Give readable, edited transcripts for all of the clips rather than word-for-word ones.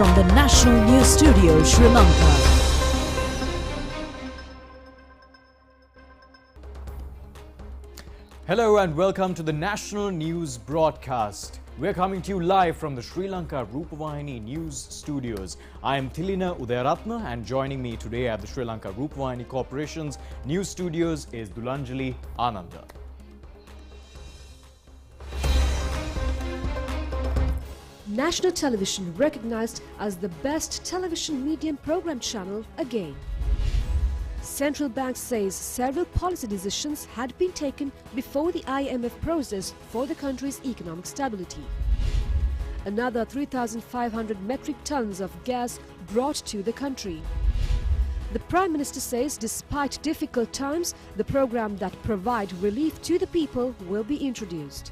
from the National News Studio, Sri Lanka. Hello and welcome to the National News Broadcast. We're coming to you live from the Sri Lanka Rupavahini News Studios. I am Thilina Udayaratna, and joining me today at the Sri Lanka Rupavahini Corporation's News Studios is Dulanjali Ananda. National television recognized as the best television medium program channel again. Central Bank says several policy decisions had been taken before the IMF process for the country's economic stability. Another 3,500 metric tons of gas brought to the country. The Prime Minister says despite difficult times, the program that provide relief to the people will be introduced.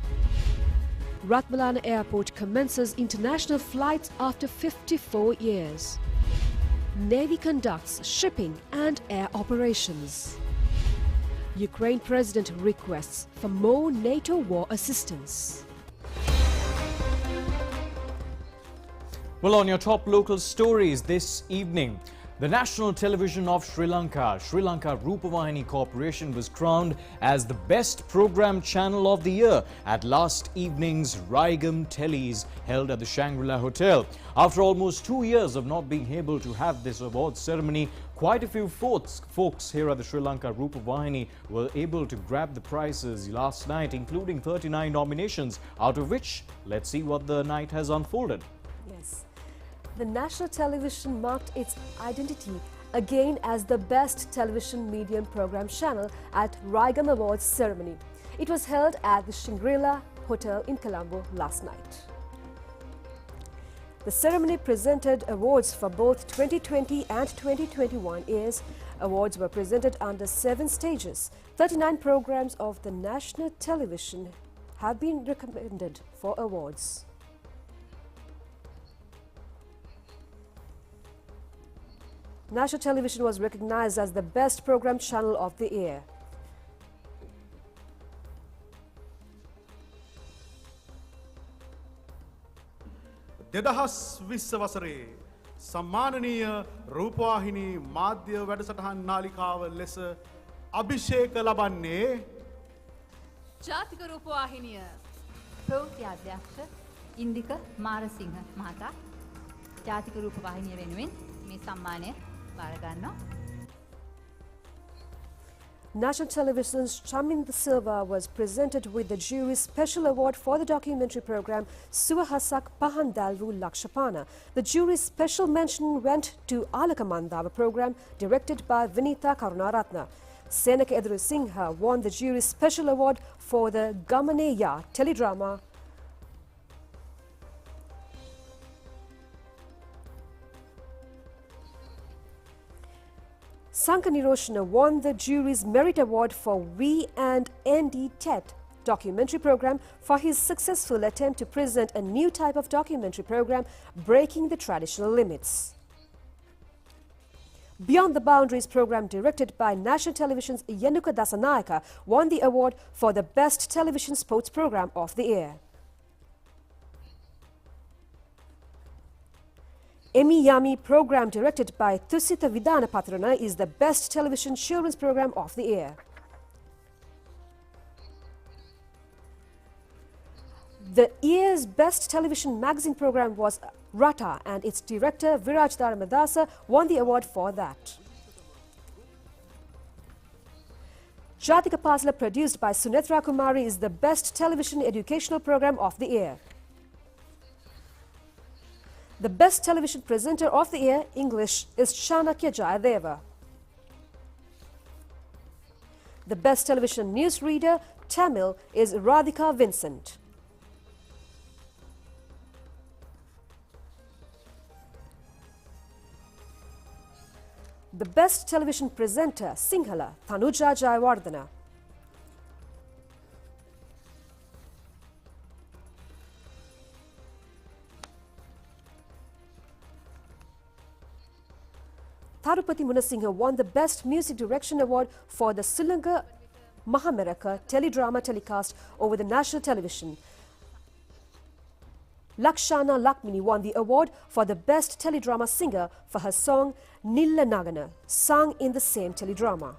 Ratmalana Airport commences international flights after 54 years. Navy conducts shipping and air operations. Ukraine President requests for more NATO war assistance. Well, on your top local stories this evening, the National Television of Sri Lanka, Sri Lanka Rupavahini Corporation, was crowned as the best program channel of the year at last evening's Raigam Tellies held at the Shangri-La Hotel. After almost 2 years of not being able to have this awards ceremony, quite a few folks here at the Sri Lanka Rupavahini were able to grab the prizes last night, including 39 nominations, out of which, let's see what the night has unfolded. Yes. The national television marked its identity again as the best television medium program channel at Raigam Awards ceremony. It was held at the Shangri-La Hotel in Colombo last night. The ceremony presented awards for both 2020 and 2021 years. Awards were presented under 7 stages. 39 programs of the national television have been recommended for awards. National television was recognized as the best program channel of the year. දෙදහස් විස්ස වසරේ සම්මානනීය රූපවාහිනී මාධ්‍ය වැඩසටහන් නාලිකාව ලෙස අභිෂේක ලබන්නේ ජාතික රූපවාහිනිය ප්‍රවෘත්ති අධ්‍යක්ෂ ඉන්දික මාරසිංහ මහතා ජාතික රූපවාහිනිය වෙනුවෙන් මේ සම්මානය බාර ගන්නවා. National Television's Chaminda Silva was presented with the jury's special award for the documentary program Suwahasak Pahandalvu Lakshapana. The jury's special mention went to Alakamandava program directed by Vinita Karunaratna. Senaka Edru Singha won the jury's special award for the Gamaneya teledrama. Sanka Niroshana won the jury's merit award for V and ND TET documentary program for his successful attempt to present a new type of documentary program breaking the traditional limits. Beyond the Boundaries program directed by National Television's Yanuka Dasanayaka won the award for the best television sports program of the year. Emi Yami program directed by Tusita Vidanapatrana is the best television children's program of the year. The year's best television magazine program was Rata, and its director Viraj Dharamadasa won the award for that. Jatika Pasla, produced by Sunetra Kumari, is the best television educational program of the year. The best television presenter of the year, English, is Chanakya Jayadeva. The best television newsreader, Tamil, is Radhika Vincent. The best television presenter, Sinhala, Tanuja Jayawardena. Tharupati Munasinghe won the Best Music Direction Award for the Sulanga Mahameraka teledrama telecast over the national television. Lakshana Lakmini won the award for the Best Teledrama Singer for her song Nilla Nagana, sung in the same teledrama.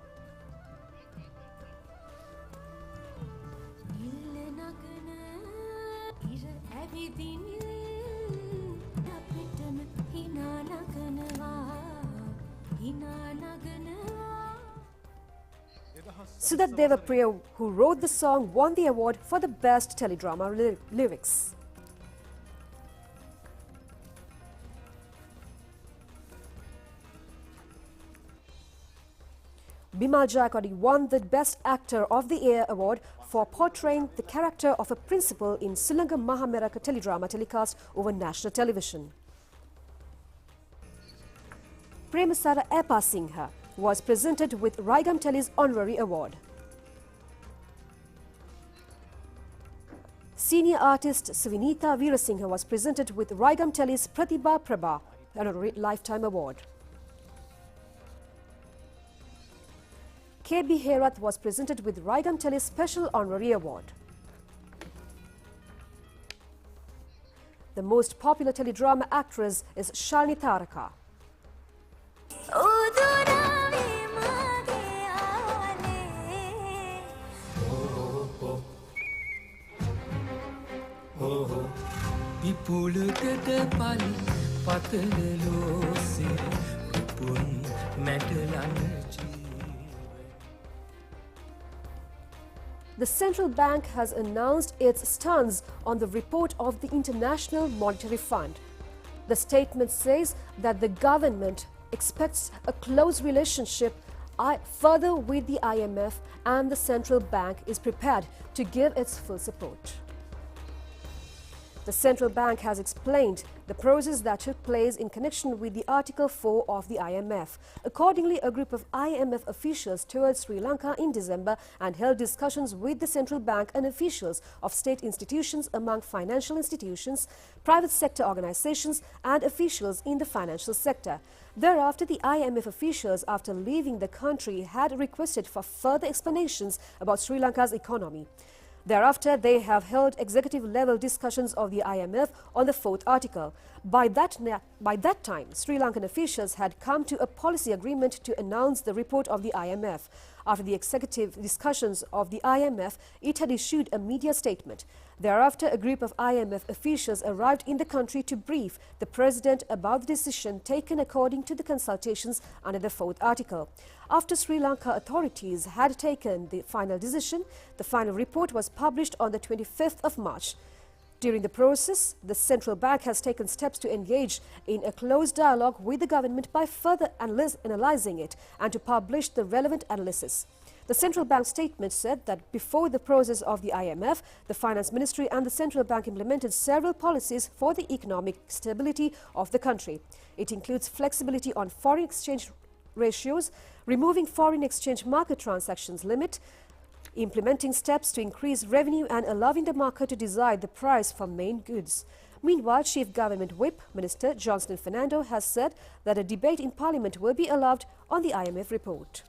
Sudat Devapriya, who wrote the song, won the award for the Best Teledrama Lyrics. Bimal Jayakodi won the Best Actor of the Year award for portraying the character of a principal in Sulanga Mahameraka teledrama telecast over national television. Premasara Epa Singha was presented with Raigam Tele's honorary award. Senior artist Svinita Veerasinghe was presented with Raigam Tele's Pratibha Prabha honorary lifetime award. K.B. Herath was presented with Raigam Tele's special honorary award. The most popular teledrama actress is Shalini Taraka. The central bank has announced its stance on the report of the International Monetary Fund. The statement says that the government expects a close relationship further with the IMF, and the central bank is prepared to give its full support. The central bank has explained the process that took place in connection with the Article 4 of the IMF. Accordingly, a group of IMF officials toured Sri Lanka in December and held discussions with the central bank and officials of state institutions, among financial institutions, private sector organizations and officials in the financial sector. Thereafter, the IMF officials, after leaving the country, had requested for further explanations about Sri Lanka's economy. Thereafter, they have held executive-level discussions of the IMF on the fourth article. By that time, Sri Lankan officials had come to a policy agreement to announce the report of the IMF. After the executive discussions of the IMF, it had issued a media statement. Thereafter, a group of IMF officials arrived in the country to brief the president about the decision taken according to the consultations under the fourth article. After Sri Lanka authorities had taken the final decision, the final report was published on the 25th of March. During the process, the central bank has taken steps to engage in a close dialogue with the government by further analyzing it and to publish the relevant analysis. The central bank statement said that before the process of the IMF, the Finance Ministry and the central bank implemented several policies for the economic stability of the country. It includes flexibility on foreign exchange ratios, removing foreign exchange market transactions limit, implementing steps to increase revenue and allowing the market to decide the price for main goods. Meanwhile, Chief Government Whip Minister Johnston Fernando has said that a debate in Parliament will be allowed on the IMF report.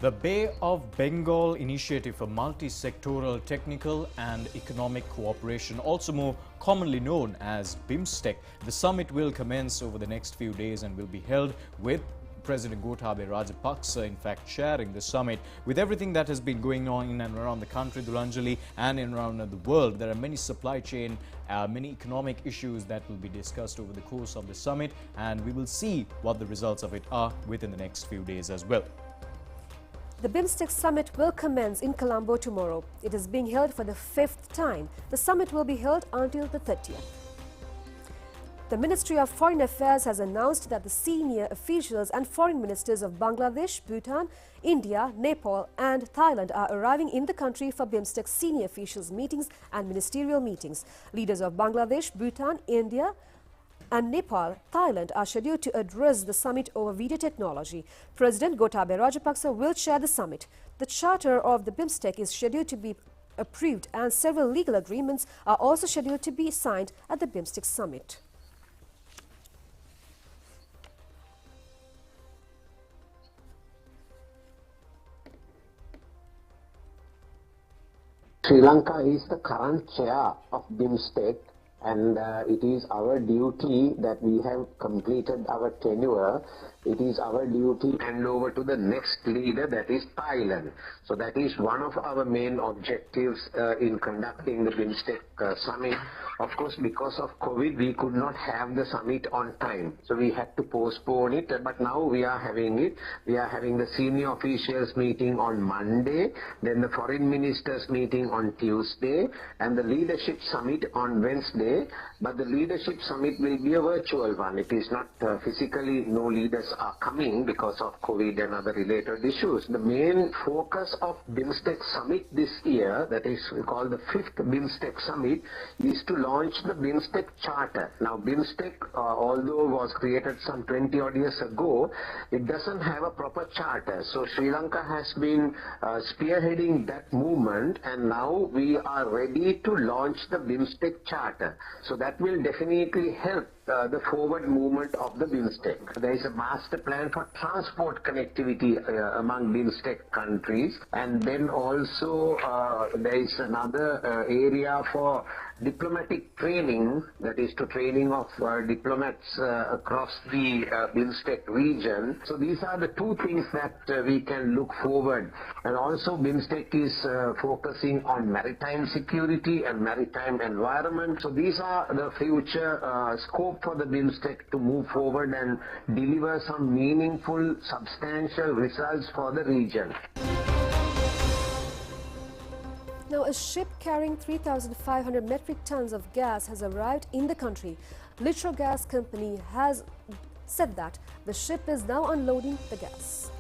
The Bay of Bengal Initiative for Multi-Sectoral Technical and Economic Cooperation, also more commonly known as BIMSTEC. The summit will commence over the next few days and will be held with President Gotabaya Rajapaksa, in fact, chairing the summit. With everything that has been going on in and around the country, Dhulanjali, and in and around the world, there are many supply chain, many economic issues that will be discussed over the course of the summit, and we will see what the results of it are within the next few days as well. The BIMSTEC summit will commence in Colombo tomorrow. It is being held for the 5th time. The summit will be held until the 30th. The Ministry of Foreign Affairs has announced that the senior officials and foreign ministers of Bangladesh, Bhutan, India, Nepal and Thailand are arriving in the country for BIMSTEC senior officials meetings and ministerial meetings. Leaders of Bangladesh, Bhutan, India and Nepal, Thailand are scheduled to address the summit over video technology. President Gotabaya Rajapaksa will chair the summit. The charter of the BIMSTEC is scheduled to be approved and several legal agreements are also scheduled to be signed at the BIMSTEC summit. Sri Lanka is the current chair of BIMSTEC, and it is our duty that we have completed our tenure. It is our duty to hand over to the next leader, that is Thailand. So that is one of our main objectives in conducting the BIMSTEC summit. Of course, because of COVID, we could not have the summit on time. So we had to postpone it, but now we are having it. We are having the senior officials meeting on Monday, then the foreign ministers meeting on Tuesday, and the leadership summit on Wednesday. But the leadership summit will be a virtual one. It is not physically, no leaders are coming because of COVID and other related issues. The main focus of BIMSTEC summit this year, that is called the 5th BIMSTEC summit, is to launch the BIMSTEC charter. Now BIMSTEC, although was created some 20 odd years ago, it doesn't have a proper charter. So Sri Lanka has been spearheading that movement, and now we are ready to launch the BIMSTEC charter. So that will definitely help the forward movement of the BIMSTEC. There is a master plan for transport connectivity among BIMSTEC countries, and then also there is another area for diplomatic training, that is to training of diplomats across the BIMSTEC region. So these are the two things that we can look forward. And also BIMSTEC is focusing on maritime security and maritime environment. So these are the future scope for the BIMSTEC to move forward and deliver some meaningful, substantial results for the region. Now, a ship carrying 3,500 metric tons of gas has arrived in the country. Litro Gas Company has said that the ship is now unloading the gas.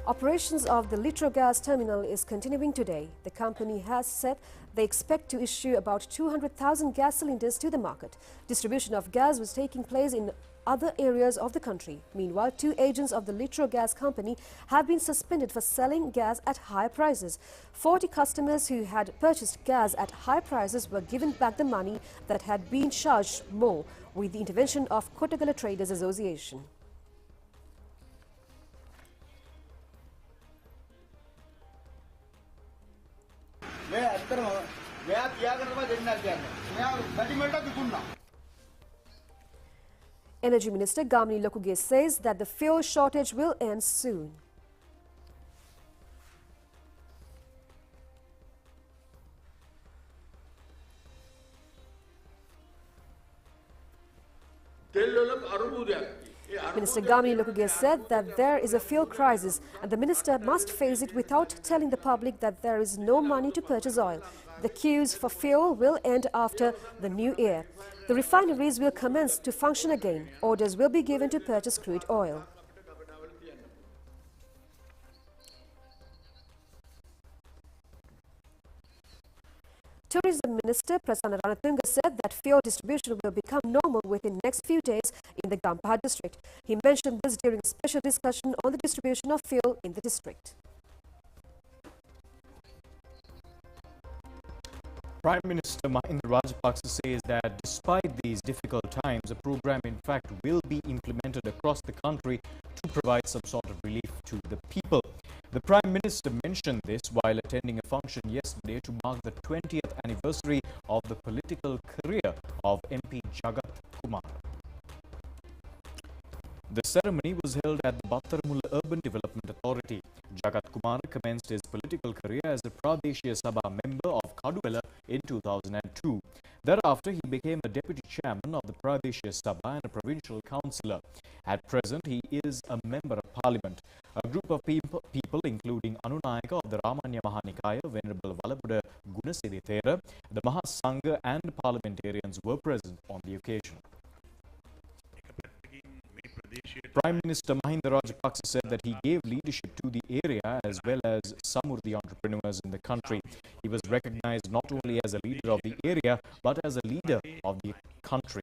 Operations of the Litro Gas terminal is continuing today. The company has said they expect to issue about 200,000 gas cylinders to the market. Distribution of gas was taking place in other areas of the country. Meanwhile, 2 agents of the Litro Gas Company have been suspended for selling gas at higher prices. 40 customers who had purchased gas at high prices were given back the money that had been charged more with the intervention of Kottagala Traders Association. Energy Minister Gamini Lokuge says that the fuel shortage will end soon. Minister Gamini Lokuge said that there is a fuel crisis and the minister must face it without telling the public that there is no money to purchase oil. The queues for fuel will end after the new year. The refineries will commence to function again. Orders will be given to purchase crude oil. Tourism Minister Prasanna Ranatunga said that fuel distribution will become normal within next few days in the Gampaha district. He mentioned this during a special discussion on the distribution of fuel in the district. Prime Minister Mahinda Rajapaksa says that despite these difficult times, a program in fact will be implemented across the country to provide some sort of relief to the people. The Prime Minister mentioned this while attending a function yesterday to mark the 20th anniversary of the political career of MP Jagat Kumar. The ceremony was held at the Battaramulla Urban Development Authority. Jagat Kumar commenced his political career as a Pradeshiya Sabha member of Kaduwela in 2002. Thereafter, he became a deputy chairman of the Pradeshiya Sabha and a provincial councillor. At present, he is a member of parliament. A group of people including Anunayaka of the Ramanya Mahanikaya, Venerable Valabuda Gunasiritera, the Mahasangha and parliamentarians were present on the occasion. Prime Minister Mahinda Rajapaksa said that he gave leadership to the area as well as some of the entrepreneurs in the country. He was recognized not only as a leader of the area but as a leader of the country.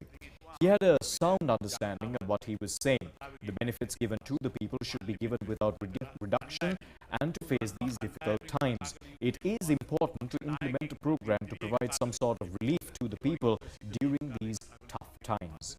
He had a sound understanding of what he was saying. The benefits given to the people should be given without reduction and to face these difficult times. It is important to implement a program to provide some sort of relief to the people during these tough times.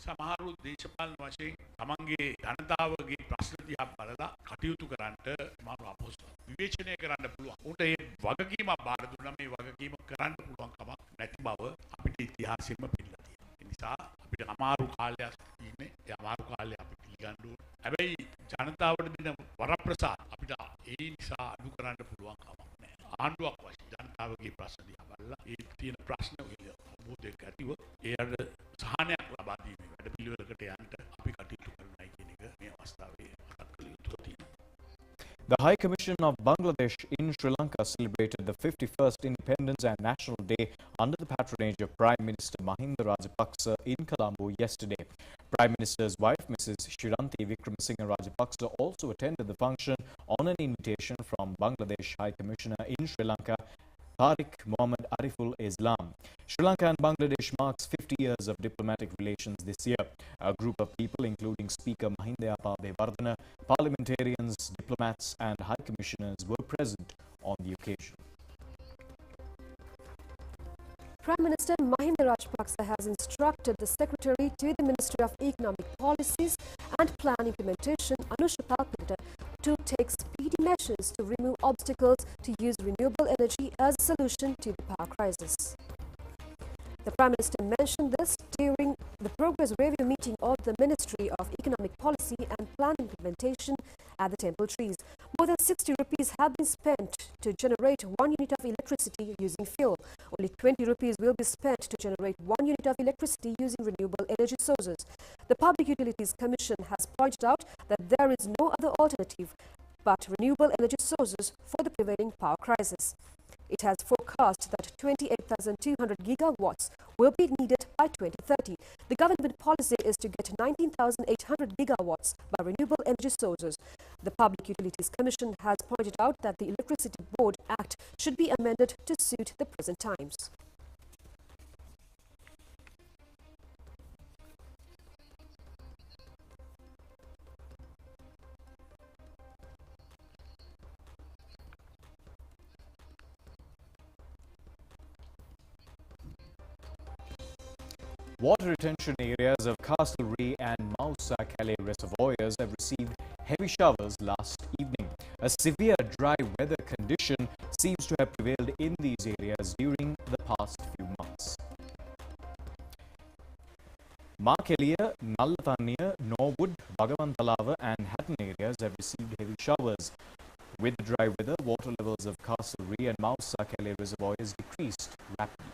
සමහරු දේශපාලන දේශපාලන වශයෙන් තමන්ගේ ජනතාවගේ ප්‍රශ්න දිහා බලලා කටයුතු කරන්නට මම අපොස්ත විවේචනය කරන්න පුළුවන්. උන්ට ඒ වගකීම බාර දුන්නා මේ වගකීම කරන්න පුළුවන් කමක් නැති බව අපිට ඉතිහාසයෙන්ම පෙන්නලා තියෙනවා. ඒ නිසා අපිට අමාරු කාලයක් ඉන්නේ. ඒ අමාරු කාලේ අපි පිළිගන්න ඕනේ. හැබැයි ජනතාවට දෙන වරප්‍රසාද අපිට ඒ නිසා අඩු කරන්න පුළුවන් කමක් නැහැ. ආණ්ඩුවක් වශයෙන් ජනතාවගේ ප්‍රශ්න දිහා බලලා ඒ තියෙන ප්‍රශ්න වල අවබෝධයක් ඇතිව ඒකට සහනයක් ලබා දීමේ වැඩපිළිවෙලකට යන්න අපි කටයුතු කරන්නයි කියන එක මේ අවස්ථාවේ මතක් කළ යුතු තියෙනවා. The High Commission of Bangladesh in Sri Lanka celebrated the 51st Independence and National Day under the patronage of Prime Minister Mahinda Rajapaksa in Colombo yesterday. Prime Minister's wife, Mrs. Shiranti Wickremesinghe Rajapaksa, also attended the function on an invitation from Bangladesh High Commissioner in Sri Lanka, Tariq Mohammad Ariful Islam. Sri Lanka and Bangladesh marks 50 years of diplomatic relations this year. A group of people, including Speaker Mahinda Abeyewardene, parliamentarians, diplomats and high commissioners were present on the occasion. Prime Minister Mahinda Rajapaksa has instructed the Secretary to the Ministry of Economic Policies and Plan Implementation, Anusha Palpita, to take speedy measures to remove obstacles to use renewable energy as a solution to the power crisis. The Prime Minister mentioned this during the progress review meeting of the Ministry of Economic Policy and Plan Implementation at the Temple Trees. More than 60 rupees have been spent to generate 1 unit of electricity using fuel. Only 20 rupees will be spent to generate 1 unit of electricity using renewable energy sources. The Public Utilities Commission has pointed out that there is no other alternative but renewable energy sources for the prevailing power crisis. It has forecast that 28,200 gigawatts will be needed by 2030. The government policy is to get 19,800 gigawatts by renewable energy sources. The Public Utilities Commission has pointed out that the Electricity Board Act should be amended to suit the present times. Water retention areas of Castlereagh and Mausa Calais reservoirs have received heavy showers last evening. A severe dry weather condition seems to have prevailed in these areas during the past few months. Markelia, Nallathanniya, Norwood, Bhagavantalawa and Hatton areas have received heavy showers. With the dry weather, water levels of Castlereagh and Mausa Calais reservoirs decreased rapidly.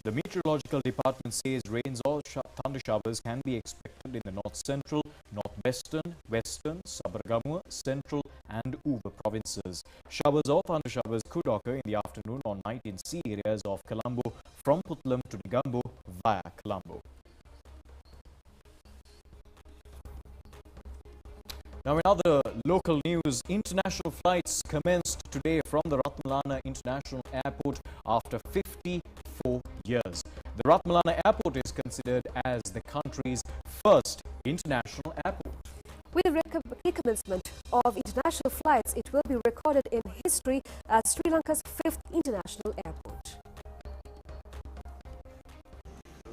The meteorological department says rains or thunder showers can be expected in the north central, northwestern, western, Sabaragamuwa, central and Uva provinces. Showers or thunder showers could occur in the afternoon or night in sea areas of Colombo from Puttalam to Negombo via Colombo. Now in other local news, international flights commenced today from the Ratmalana International Airport after 54 years. The Ratmalana Airport is considered as the country's first international airport. With the recommencement of international flights, it will be recorded in history as Sri Lanka's 5th international airport.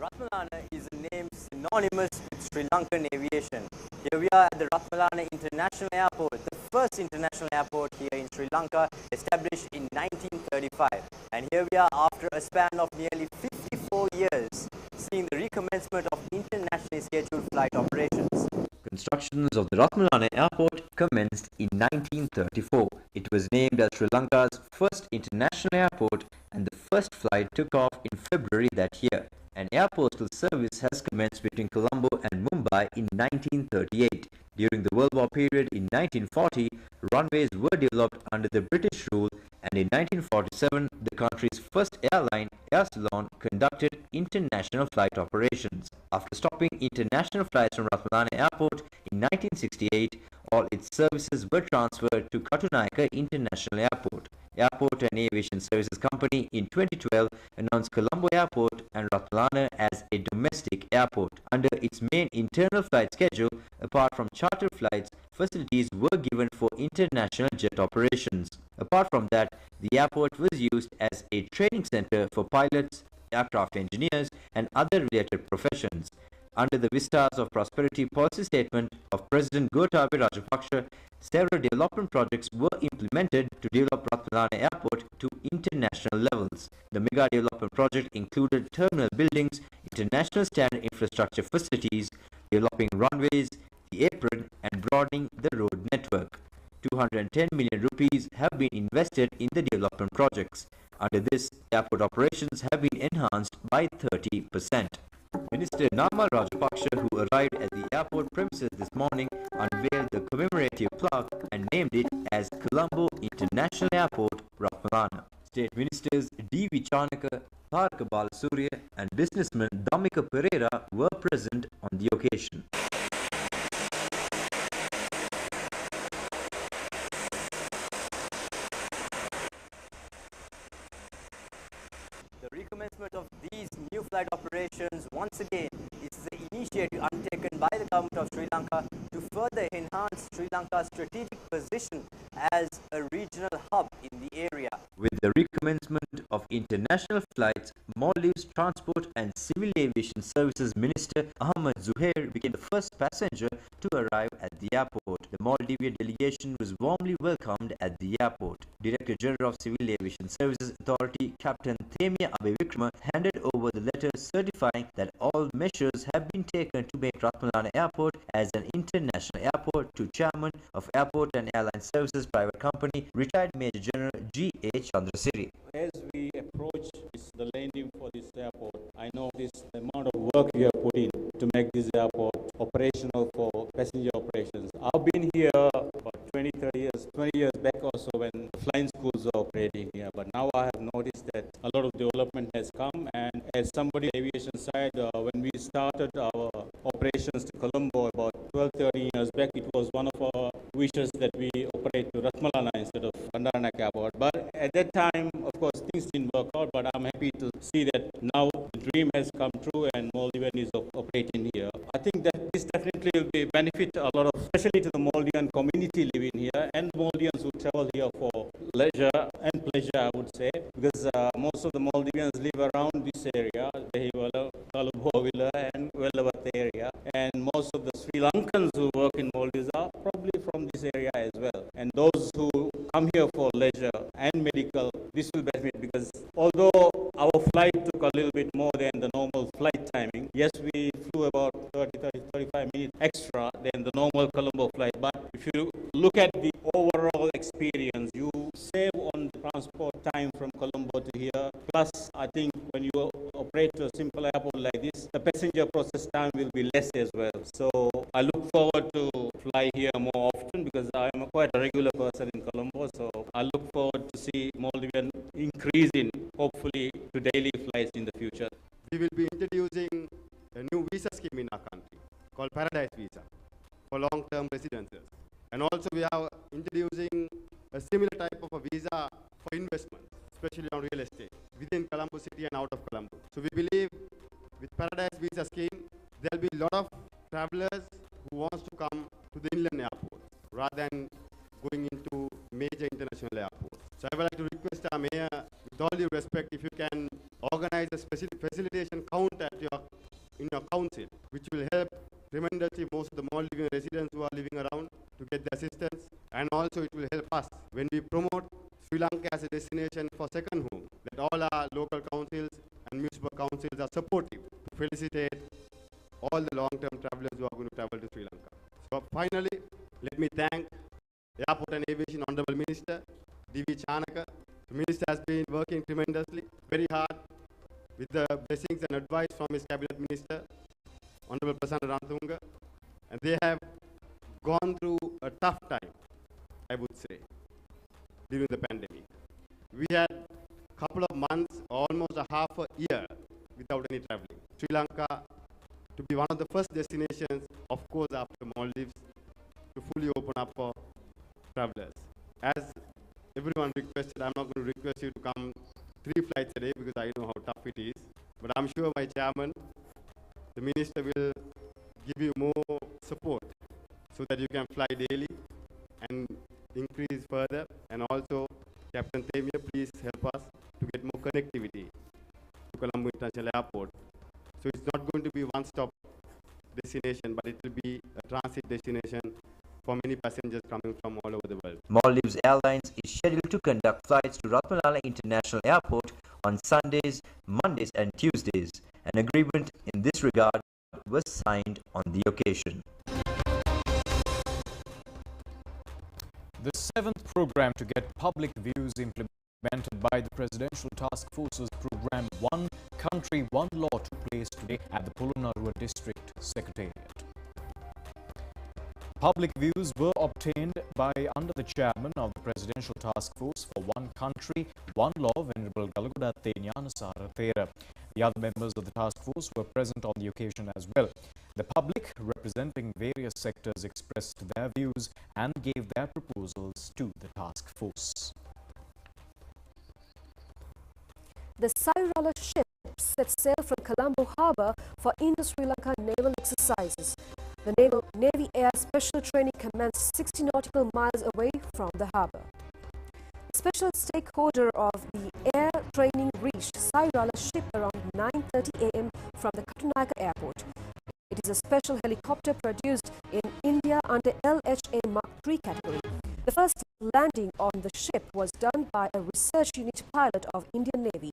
Ratmalana is a name synonymous with Sri Lankan aviation. Here we are at the Ratmalana International Airport, the first international airport here in Sri Lanka, established in 1935. And here we are after a span of nearly 54 years, seeing the recommencement of internationally scheduled flight operations. Constructions of the Ratmalana Airport commenced in 1934. It was named as Sri Lanka's first international airport and the first flight took off in February that year. An air postal service has commenced between Colombo and Mumbai in 1938. During the World War period in 1940, runways were developed under the British rule, and in 1947, the country's first airline, Air Ceylon, conducted international flight operations. After stopping international flights from Ratmalana Airport in 1968, all its services were transferred to Katunayaka International Airport. Airport and Aviation Services Company in 2012 announced Colombo Airport and Ratmalana as a domestic airport. Under its main internal flight schedule, apart from charter flights, facilities were given for international jet operations. Apart from that, the airport was used as a training center for pilots, aircraft engineers, and other related professions. Under the Vistas of Prosperity policy statement of President Gotabaya Rajapaksa, several development projects were implemented to develop Ratmalana Airport to international levels. The mega development project included terminal buildings, international standard infrastructure facilities, developing runways, the apron, and broadening the road network. 210 million rupees have been invested in the development projects. Under this, airport operations have been enhanced by 30%. Minister Namal Rajapaksa, who arrived at the airport premises this morning, unveiled the commemorative plaque and named it as Colombo International Airport, Ratmalana. State Ministers D.V. Chanaka, Tharaka Balasuriya and businessman Damika Pereira were present on the occasion. The recommencement of these new flight operations once again is the initiative undertaken by the government of Sri Lanka to further enhance Sri Lanka's strategic position as a regional hub in the area. With the recommencement of international flights, Maldives Transport and Civil Aviation Services Minister Ahmed Zuhair became the first passenger to arrive at the airport. The Maldivian delegation was warmly welcomed at the airport. Director General of Civil Aviation Services Authority Captain Themia Abevikrama handed over the letter certifying that all measures have been taken to make Ratmalana Airport as an international airport to Chairman of Airport and Airline Services Private Company, retired Major General G.A. Chandrasiri. As we approach the landing for this airport, I know the amount of work we have put in to make this airport operational for passenger operations. I've been here about 20 years back or so when flying schools were operating here, but now I have noticed that a lot of development has come, and as somebody on the aviation side, when we started our operations to Colombo about 12-13 years back, it was one of our wishes that we operate to Ratmalana instead of Bandaranaike Airport. But at that time, of course, things didn't work out, but I'm happy to see that now the dream has come true and Maldivian is operating here. I think that this definitely will be benefit a lot of, especially to the Maldivian community living here and Maldivians who travel here for leisure and pleasure, I would say, because most of the Maldivians live around this area, Dehiwala, Kalubowila and Welawat area, and most of the Sri Lankans who work in Maldives are probably from this area as well. And those who come here for leisure and medical, this will benefit, because although our flight took a little bit more than the normal flight timing, yes, we flew about 35 minutes extra than the normal Colombo flight, but if you look at the overall experience, you save on the transport time from Colombo to here. Plus, I think when you operate to a simple airport like this, the passenger process time will be less as well. So I look forward to fly here more often, because I am quite a regular person in Colombo. So I look forward to see Maldivian increasing, hopefully, to daily flights in the future. We will be introducing a new visa scheme in our country called Paradise Visa for long-term residences. And also we are introducing a similar type of a visa for investments, especially on real estate, within Colombo City and out of Colombo. So we believe with Paradise Visa scheme, there will be a lot of travelers who wants to come to the inland airport rather than going into major international airports. So I would like to request our mayor, with all due respect, if you can organize a facilitation counter in your council, which will help tremendously most of the Maldivian residents who are living around to get the assistance, and also it will help us when we promote Sri Lanka as a destination for second home, that all our local councils and municipal councils are supportive to felicitate all the long-term travelers who are going to travel to Sri Lanka. So finally, let me thank the Airport and Aviation Honorable Minister, D.V. Chanaka. The Minister has been working tremendously, very hard, with the blessings and advice from his Cabinet Minister, Honorable Prasanna Ranatunga, and they have gone through a tough time, I would say, during the pandemic. We had a couple of months, almost a half a year, without any traveling. Sri Lanka to be one of the first destinations, of course, after Maldives, to fully open up for travelers. As everyone requested, I'm not going to request you to come 3 flights a day because I know how tough it is. But I'm sure my chairman, the minister, will give you more support so that you can fly daily and increase further. And also, Captain Temia, please help us to get more connectivity to Colombo International Airport. So it's not going to be one-stop destination, but it will be a transit destination for many passengers coming from all over the world. Maldives Airlines is scheduled to conduct flights to Ratmalala International Airport on Sundays, Mondays and Tuesdays. An agreement in this regard was signed on the occasion. The 7th program to get public views implemented by the Presidential Task Force's program One Country, One Law took place today at the Polonnaruwa District Secretariat. Public views were obtained by under the chairman of the Presidential Task Force for One Country, One Law, Venerable Galagodatte Nyanasara Thera. The other members of the task force were present on the occasion as well. The public, representing various sectors, expressed their views and gave their proposals to the task force. The Sairala ship set sail from Colombo Harbour for Indo-Sri Lanka naval exercises. The Navy Air Special Training commenced 60 nautical miles away from the harbour. The special stakeholder of the air training reached Sairala ship around 9:30 a.m. from the Katunayaka airport. It is a special helicopter produced in India under LHA Mark III category. The first landing on the ship was done by a research unit pilot of Indian Navy.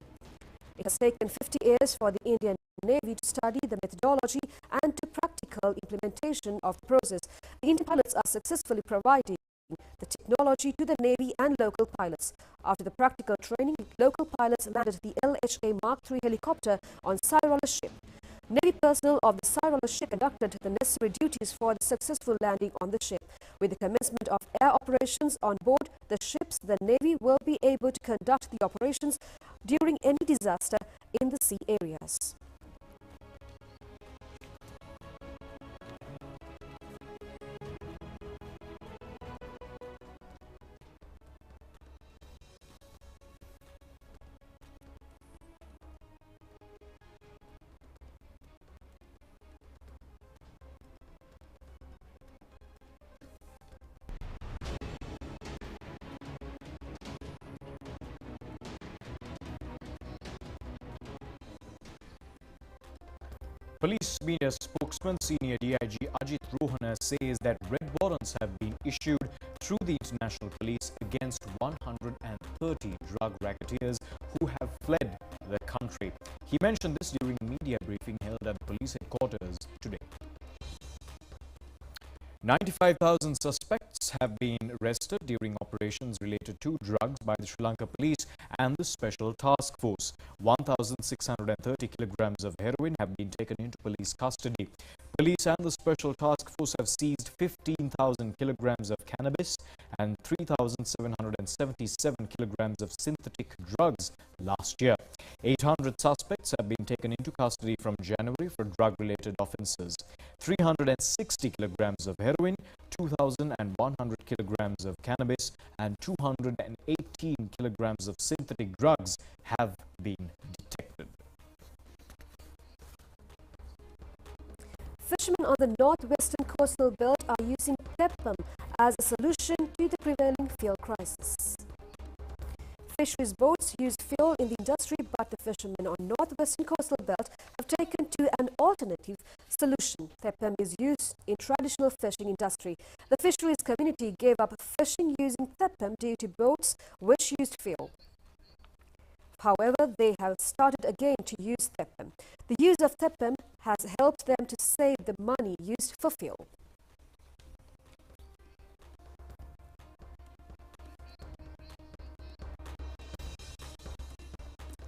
It has taken 50 years for the Indian Navy to study the methodology and to practical implementation of the process. The Indian pilots are successfully providing the technology to the Navy and local pilots. After the practical training, local pilots landed the LHA Mark III helicopter on Sairala ship. Navy personnel of the Sairala ship conducted the necessary duties for the successful landing on the ship. With the commencement of air operations on board the ships, the Navy will be able to conduct the operations during any disaster in the sea areas. Police media spokesman Senior DIG Ajit Rohana says that red warrants have been issued through the international police against 130 drug racketeers who have fled the country. He mentioned this during a media briefing held at the police headquarters today. 95,000 suspects have been arrested during operations related to drugs by the Sri Lanka police and the Special Task Force. 1,630 kilograms of heroin have been taken into police custody. Police and the Special Task Force have seized 15,000 kilograms of cannabis and 3,777 kilograms of synthetic drugs last year. 800 suspects have been taken into custody from January for drug-related offences. 360 kilograms of heroin, 2,100 kilograms of cannabis and 218 kilograms of synthetic drugs have been detected. Fishermen on the northwestern coastal belt are using TEPM as a solution to the prevailing fuel crisis. Fisheries boats use fuel in the industry, but the fishermen on northwestern coastal belt have taken to an alternative solution. TEPM is used in traditional fishing industry. The fisheries community gave up fishing using TEPM due to boats which used fuel. However, they have started again to use TEPM. The use of TEPM has helped them to save the money used for fuel.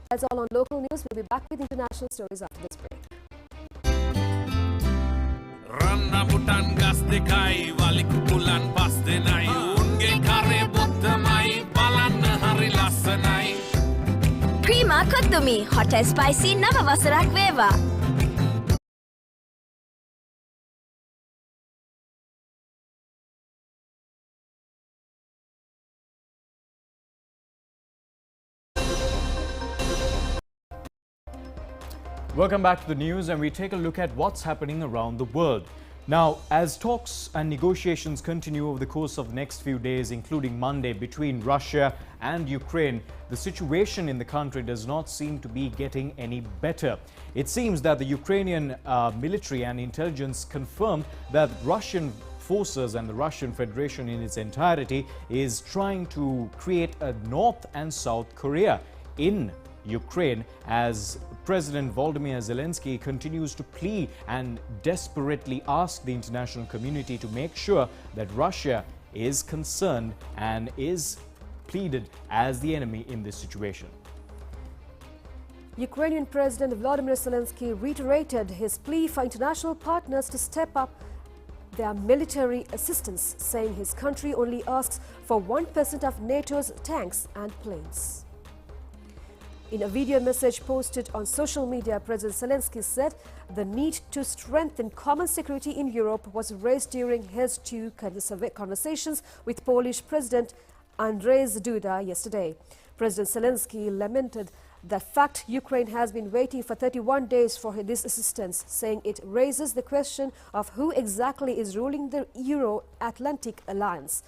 That's all on local news. We'll be back with international stories after this break. Prima Kottumi, hot and spicy Nava Vasarak Veva. Welcome back to the news, and we take a look at what's happening around the world. Now, as talks and negotiations continue over the course of the next few days, including Monday, between Russia and Ukraine, the situation in the country does not seem to be getting any better. It seems that the Ukrainian military and intelligence confirmed that Russian forces and the Russian Federation in its entirety is trying to create a North and South Korea in Ukraine, as President Volodymyr Zelensky continues to plead and desperately ask the international community to make sure that Russia is concerned and is pleaded as the enemy in this situation. Ukrainian President Volodymyr Zelensky reiterated his plea for international partners to step up their military assistance, saying his country only asks for 1% of NATO's tanks and planes. In a video message posted on social media, President Zelensky said the need to strengthen common security in Europe was raised during his two conversations with Polish President Andrzej Duda yesterday. President Zelensky lamented the fact Ukraine has been waiting for 31 days for this assistance, saying it raises the question of who exactly is ruling the Euro-Atlantic alliance.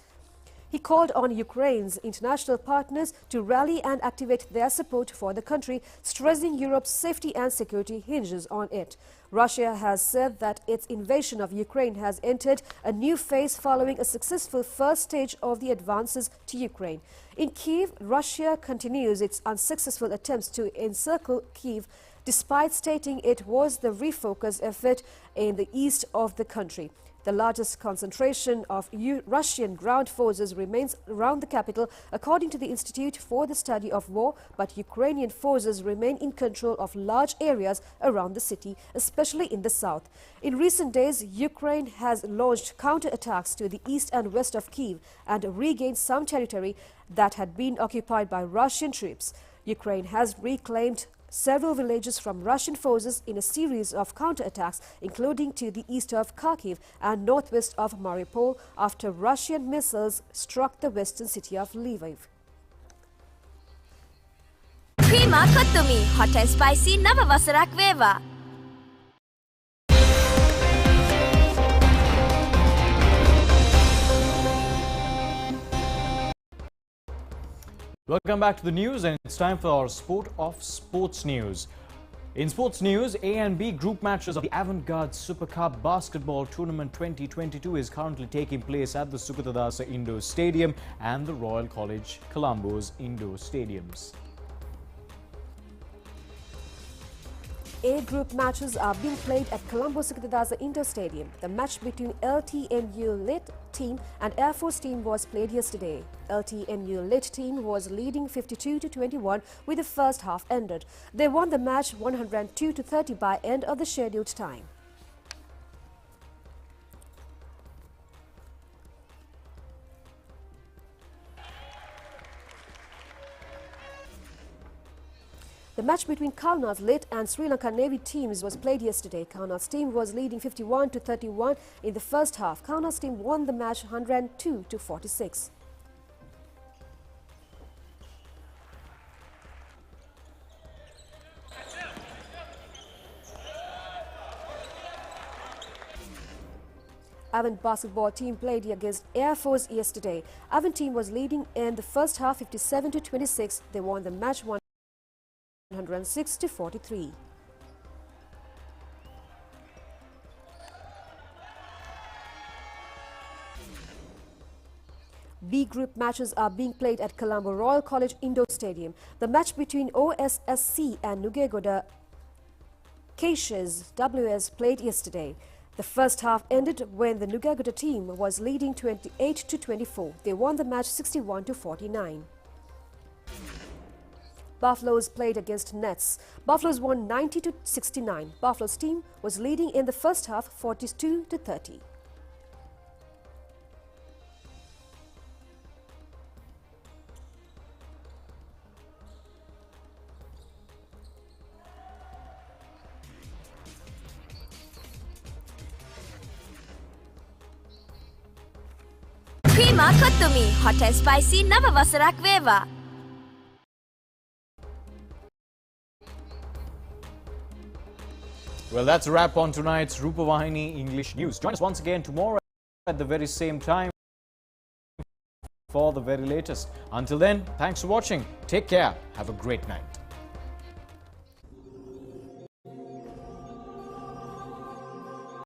He called on Ukraine's international partners to rally and activate their support for the country, stressing Europe's safety and security hinges on it. Russia has said that its invasion of Ukraine has entered a new phase following a successful first stage of the advances to Ukraine. In Kyiv, Russia continues its unsuccessful attempts to encircle Kyiv, despite stating it was the refocused effort in the east of the country. The largest concentration of Russian ground forces remains around the capital, according to the Institute for the Study of War, but Ukrainian forces remain in control of large areas around the city, especially in the south. In recent days, Ukraine has launched counterattacks to the east and west of Kyiv and regained some territory that had been occupied by Russian troops. Ukraine has reclaimed several villages from Russian forces in a series of counterattacks, including to the east of Kharkiv and northwest of Mariupol, after Russian missiles struck the western city of Lviv. Prima Kottumi, hot and spicy Nava Vasarak Veva. Welcome back to the news, and it's time for our Sport of Sports news. In sports news, A and B group matches of the Avantgarde Super Cup Basketball Tournament 2022 is currently taking place at the Sukatadasa Indoor Stadium and the Royal College Colombo's indoor stadiums. A group matches are being played at Colombo Sukatadasa Indoor Stadium. The match between LTNU Lit team and Air Force team was played yesterday. LTNU Lit team was leading 52-21 with the first half ended. They won the match 102-30 by end of the scheduled time. The match between Kaunas Lit and Sri Lanka Navy teams was played yesterday. Kaunas team was leading 51-31 in the first half. Kaunas team won the match 102-46. Avant basketball team played against Air Force yesterday. Avant team was leading in the first half 57-26. They won the match 106-43. B group matches are being played at Colombo Royal College Indoor Stadium. The match between OSSC and Nugegoda Caches WS played yesterday. The first half ended when the Nugegoda team was leading 28-24. They won the match 61-49. Buffaloes played against Nets. Buffaloes won 90-69. Buffaloes team was leading in the first half 42-30. Prima Kottumi, hot and spicy Nava Vasarak Veva. Well, that's a wrap on tonight's Rupavahini English News. Join us once again tomorrow at the very same time for the very latest. Until then, thanks for watching. Take care. Have a great night.